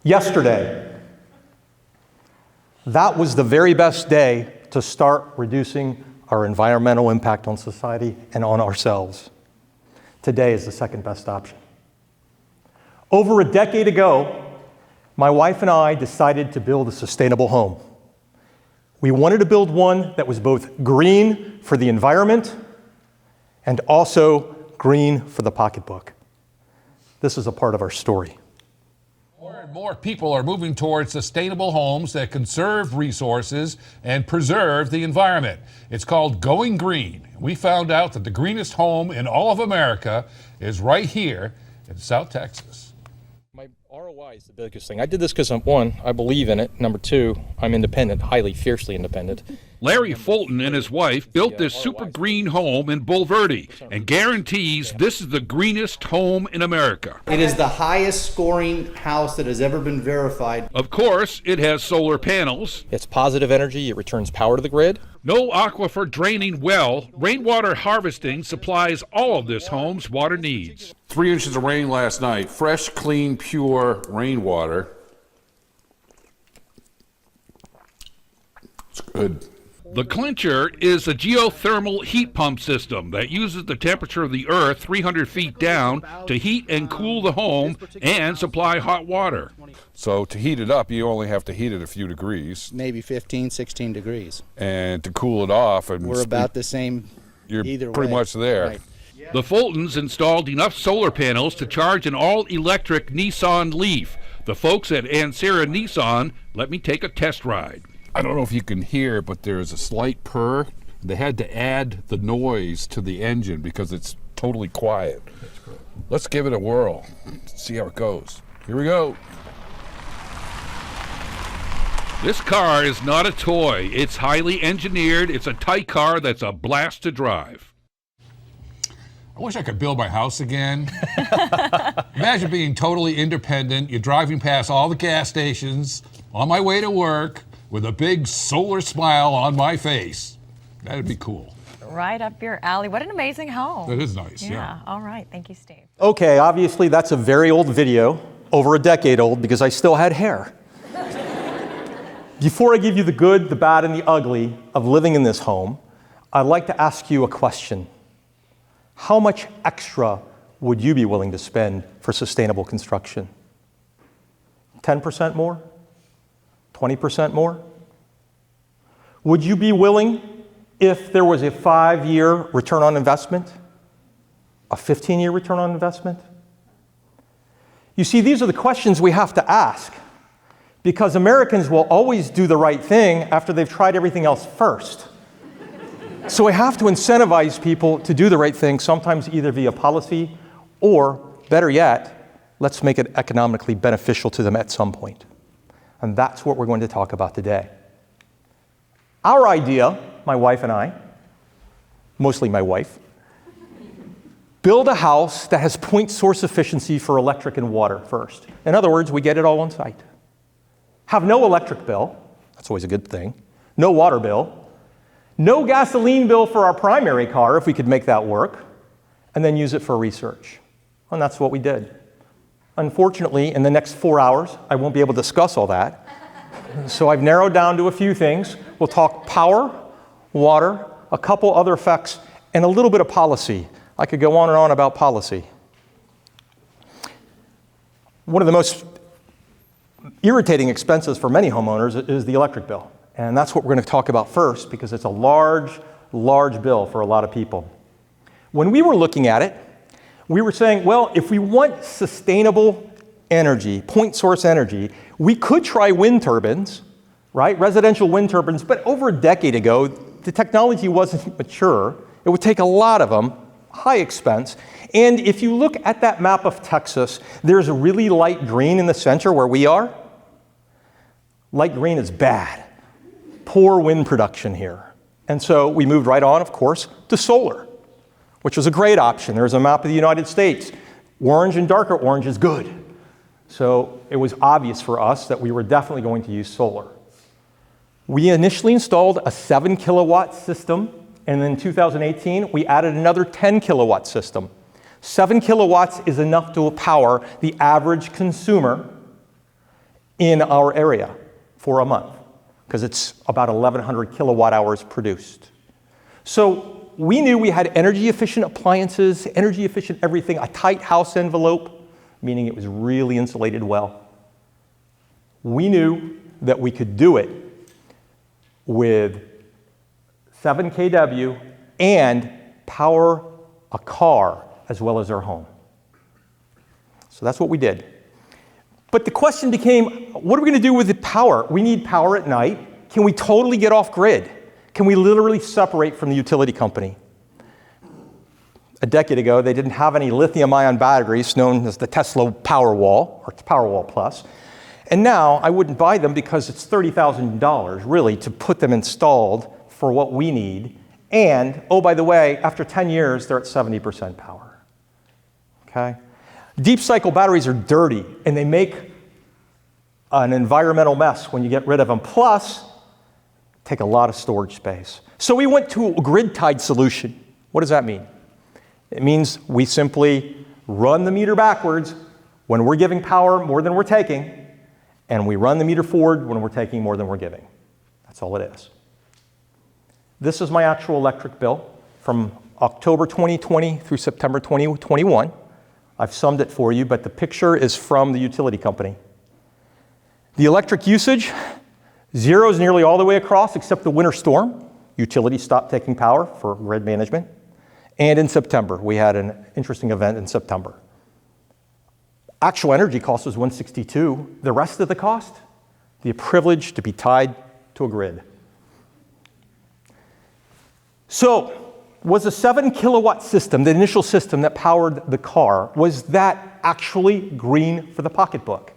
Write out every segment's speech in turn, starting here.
Yesterday, that was the very best day to start reducing our environmental impact on society and on ourselves. Today is the second best option. Over a decade ago, my wife and I decided to build a sustainable home. We wanted to build one that was both green for the environment and also green for the pocketbook. This is a part of our story. More and more people are moving towards sustainable homes that conserve resources and preserve the environment. It's called Going Green. We found out that the greenest home in all of America is right here in South Texas. My ROI is the biggest thing. I did this because, one, I believe in it. Number two, I'm independent, highly, fiercely independent. Larry Fulton and his wife built this super green home in Bulverde and guarantees this is the greenest home in America. It is the highest scoring house that has ever been verified. Of course, it has solar panels. It's positive energy. It returns power to the grid. No aquifer draining well. Rainwater harvesting supplies all of this home's water needs. 3 inches of rain last night. Fresh, clean, pure rainwater. It's good. The clincher is a geothermal heat pump system that uses the temperature of the earth 300 feet down to heat and cool the home and supply hot water. So to heat it up, you only have to heat it a few degrees. Maybe 15, 16 degrees. And to cool it off, and We're about the same you're either pretty way. much there. Right. The Fultons installed enough solar panels to charge an all-electric Nissan Leaf. The folks at Ancira Nissan let me take a test ride. I don't know if you can hear, but there's a slight purr. They had to add the noise to the engine because it's totally quiet. Let's give it a whirl, see how it goes. Here we go. This car is not a toy. It's highly engineered. It's a tight car that's a blast to drive. I wish I could build my house again. Imagine being totally independent. You're driving past all the gas stations on my way to work with a big solar smile on my face. That'd be cool. Right up your alley. What an amazing home. That is nice, yeah. All right. Thank you, Steve. Okay, obviously that's a very old video, over a decade old, because I still had hair. Before I give you the good, the bad, and the ugly of living in this home, I'd like to ask you a question. How much extra would you be willing to spend for sustainable construction? 10% more? 20% more? Would you be willing if there was a 5-year return on investment? A 15-year return on investment? You see, these are the questions we have to ask because Americans will always do the right thing after they've tried everything else first. So we have to incentivize people to do the right thing, sometimes either via policy or, better yet, let's make it economically beneficial to them at some point. And that's what we're going to talk about today. Our idea, my wife and I, mostly my wife, build a house that has point source efficiency for electric and water first. In other words, we get it all on site. Have no electric bill, that's always a good thing, no water bill, no gasoline bill for our primary car if we could make that work, and then use it for research. And that's what we did. Unfortunately, in the next 4 hours, I won't be able to discuss all that. So I've narrowed down to a few things. We'll talk power, water, a couple other effects, and a little bit of policy. I could go on and on about policy. One of the most irritating expenses for many homeowners is the electric bill. And that's what we're going to talk about first because it's a large, large bill for a lot of people. When we were looking at it, we were saying, well, if we want sustainable energy, point source energy, we could try wind turbines, right? Residential wind turbines, but over a decade ago, the technology wasn't mature. It would take a lot of them, high expense. And if you look at that map of Texas, there's a really light green in the center where we are. Light green is bad. Poor wind production here. And so we moved right on, of course, to solar, which was a great option. There's a map of the United States. Orange and darker orange is good. So it was obvious for us that we were definitely going to use solar. We initially installed a 7 kilowatt system, and in 2018, we added another 10 kilowatt system. 7 kilowatts is enough to power the average consumer, in our area for a month because it's about 1,100 kilowatt hours produced. So we knew we had energy efficient appliances, energy efficient everything, a tight house envelope, meaning it was really insulated well. We knew that we could do it with 7 kW and power a car as well as our home. So that's what we did. But the question became, what are we going to do with the power? We need power at night. Can we totally get off grid? Can we literally separate from the utility company? A decade ago, they didn't have any lithium-ion batteries known as the Tesla Powerwall or Powerwall Plus. And now I wouldn't buy them because it's $30,000 really to put them installed for what we need. And, oh, by the way, after 10 years, they're at 70% power. Okay? Deep cycle batteries are dirty and they make an environmental mess when you get rid of them. Plus, take a lot of storage space. So we went to a grid-tied solution. What does that mean? It means we simply run the meter backwards when we're giving power more than we're taking, and we run the meter forward when we're taking more than we're giving. That's all it is. This is my actual electric bill from October 2020 through September 2021. I've summed it for you, but the picture is from the utility company. The electric usage, zeros nearly all the way across except the winter storm. Utilities stopped taking power for grid management. And in September, we had an interesting event in September. Actual energy cost was $162. The rest of the cost, the privilege to be tied to a grid. So, was a 7 kilowatt system, the initial system that powered the car, was that actually green for the pocketbook?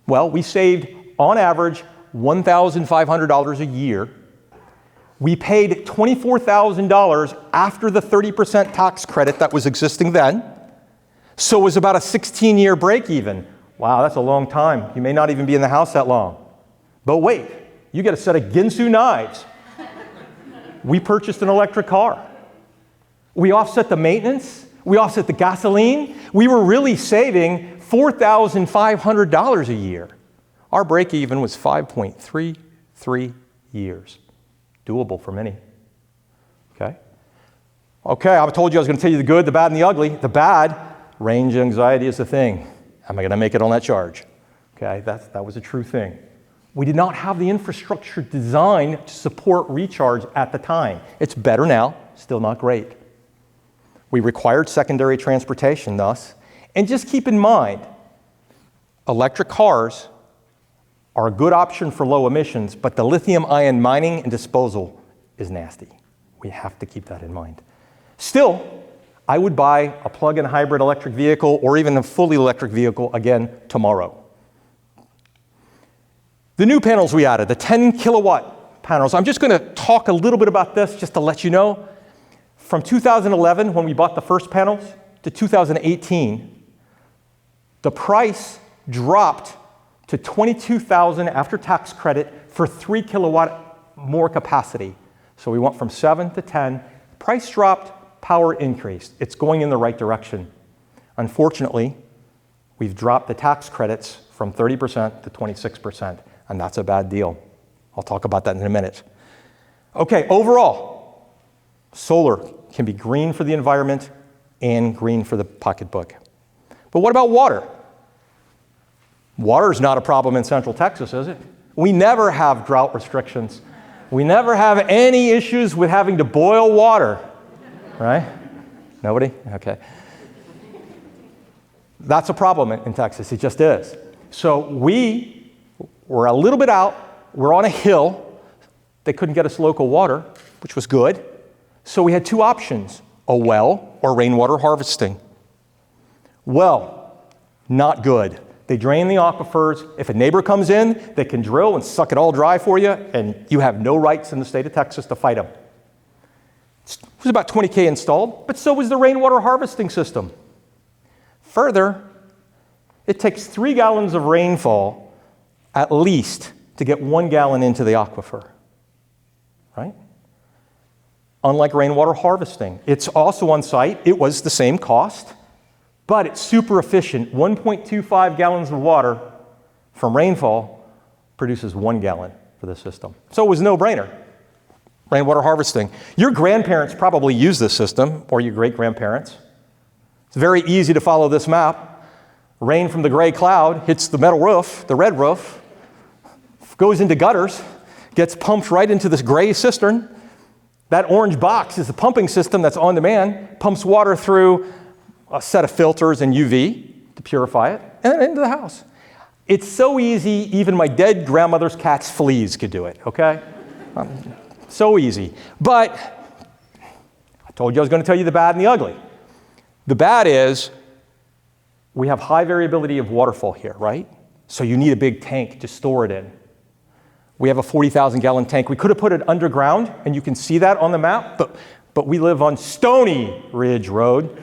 Well, we saved, on average, $1,500 a year. We paid $24,000 after the 30% tax credit that was existing then. So it was about a 16-year break even. Wow, that's a long time. You may not even be in the house that long. But wait, you get a set of Ginsu knives. We purchased an electric car. We offset the maintenance. We offset the gasoline. We were really saving $4,500 a year. Our break even was 5.33 years. Doable for many. Okay? Okay, I told you I was going to tell you the good, the bad, and the ugly. The bad, range anxiety is the thing. Am I going to make it on that charge? Okay, that was a true thing. We did not have the infrastructure designed to support recharge at the time. It's better now, still not great. We required secondary transportation thus. And just keep in mind, electric cars are a good option for low emissions, but the lithium-ion mining and disposal is nasty. We have to keep that in mind. Still, I would buy a plug-in hybrid electric vehicle or even a fully electric vehicle again tomorrow. The new panels we added, the 10 kilowatt panels, I'm just going to talk a little bit about this just to let you know. From 2011, when we bought the first panels, to 2018, the price dropped to $22,000 after tax credit for 3 kilowatt more capacity. So we went from 7 to 10. Price dropped, power increased. It's going in the right direction. Unfortunately, we've dropped the tax credits from 30% to 26%, and that's a bad deal. I'll talk about that in a minute. Okay, overall, solar can be green for the environment and green for the pocketbook. But what about water? Water is not a problem in Central Texas, is it? We never have drought restrictions. We never have any issues with having to boil water, right? Nobody? Okay. That's a problem in Texas. It just is. So we're a little bit out. We're on a hill. They couldn't get us local water, which was good. So we had two options, a well or rainwater harvesting. Well, not good. They drain the aquifers. If a neighbor comes in, they can drill and suck it all dry for you, and you have no rights in the state of Texas to fight them. It was about $20K installed, but so was the rainwater harvesting system. Further, it takes 3 gallons of rainfall at least to get 1 gallon into the aquifer, right? Unlike rainwater harvesting, it's also on site. It was the same cost, but it's super efficient. 1.25 gallons of water from rainfall produces 1 gallon for the system. So it was a no-brainer. Rainwater harvesting. Your grandparents probably use this system, or your great-grandparents. It's very easy to follow this map. Rain from the gray cloud hits the metal roof, the red roof, goes into gutters, gets pumped right into this gray cistern. That orange box is the pumping system that's on demand, pumps water through a set of filters and UV to purify it, and then into the house. It's so easy, even my dead grandmother's cat's fleas could do it, okay? So easy. But I told you I was going to tell you the bad and the ugly. The bad is we have high variability of waterfall here, right? So you need a big tank to store it in. We have a 40,000 gallon tank. We could have put it underground, and you can see that on the map, but we live on Stony Ridge Road.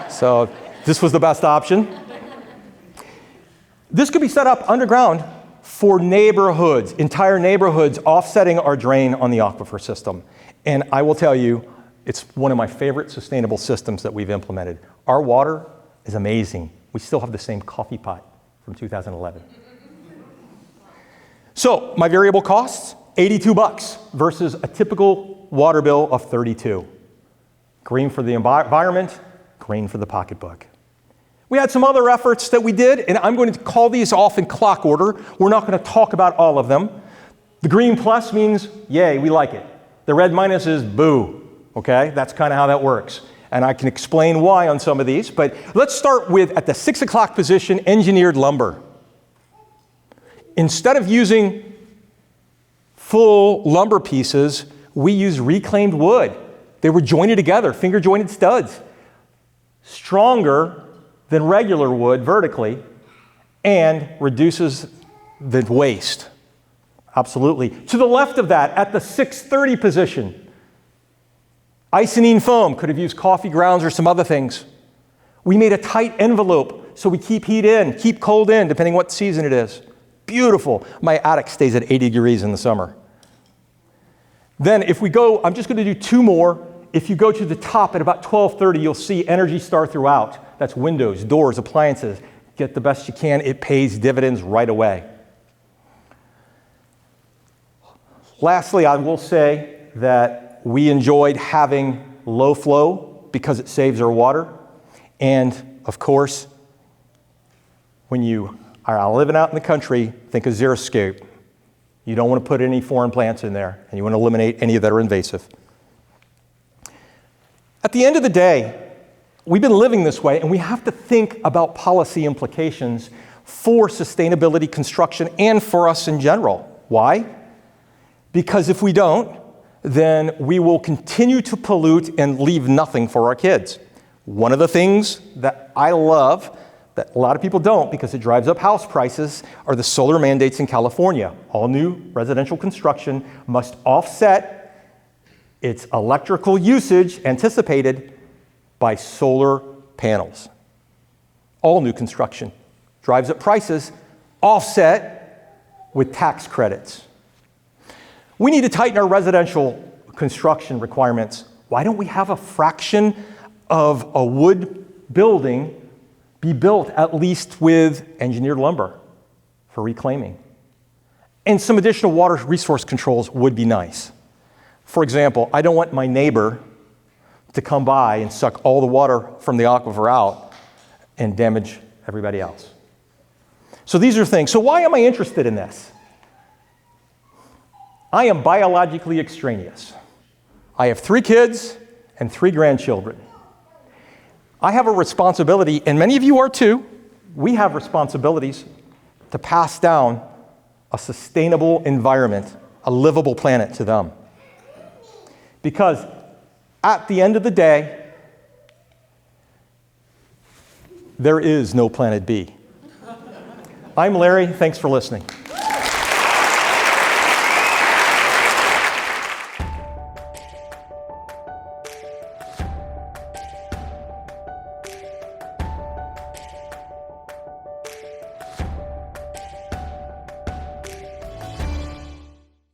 So this was the best option. This could be set up underground for neighborhoods, entire neighborhoods, offsetting our drain on the aquifer system. And I will tell you, it's one of my favorite sustainable systems that we've implemented. Our water is amazing. We still have the same coffee pot from 2011. So my variable costs, $82 versus a typical water bill of $32. Green for the environment, green for the pocketbook. We had some other efforts that we did, and I'm going to call these off in clock order. We're not going to talk about all of them. The green plus means, yay, we like it. The red minus is boo, okay? That's kind of how that works. And I can explain why on some of these, but let's start with, at the 6 o'clock position, engineered lumber. Instead of using full lumber pieces, we use reclaimed wood. They were jointed together, finger jointed studs. Stronger than regular wood vertically, and reduces the waste. Absolutely. To the left of that, at the 6:30 position, Icynene foam, could have used coffee grounds or some other things. We made a tight envelope so we keep heat in, keep cold in, depending what season it is. Beautiful. My attic stays at 80 degrees in the summer. Then if we go, I'm just going to do 2 more. If you go to the top at about 12:30, you'll see Energy Star throughout. That's windows, doors, appliances. Get the best you can. It pays dividends right away. Lastly, I will say that we enjoyed having low flow because it saves our water. And of course, when you are living out in the country, think of xeriscape. You don't want to put any foreign plants in there, and you want to eliminate any that are invasive. At the end of the day, we've been living this way, and we have to think about policy implications for sustainability construction and for us in general. Why? Because if we don't, then we will continue to pollute and leave nothing for our kids. One of the things that I love, that a lot of people don't because it drives up house prices, are the solar mandates in California. All new residential construction must offset its electrical usage anticipated by solar panels. All new construction drives up prices, offset with tax credits. We need to tighten our residential construction requirements. Why don't we have a fraction of a wood building be built at least with engineered lumber for reclaiming? And some additional water resource controls would be nice. For example, I don't want my neighbor to come by and suck all the water from the aquifer out and damage everybody else. So these are things. So why am I interested in this? I am biologically extraneous. I have 3 kids and 3 grandchildren. I have a responsibility, and many of you are too. We have responsibilities to pass down a sustainable environment, a livable planet to them. Because at the end of the day, there is no planet B. I'm Larry. Thanks for listening.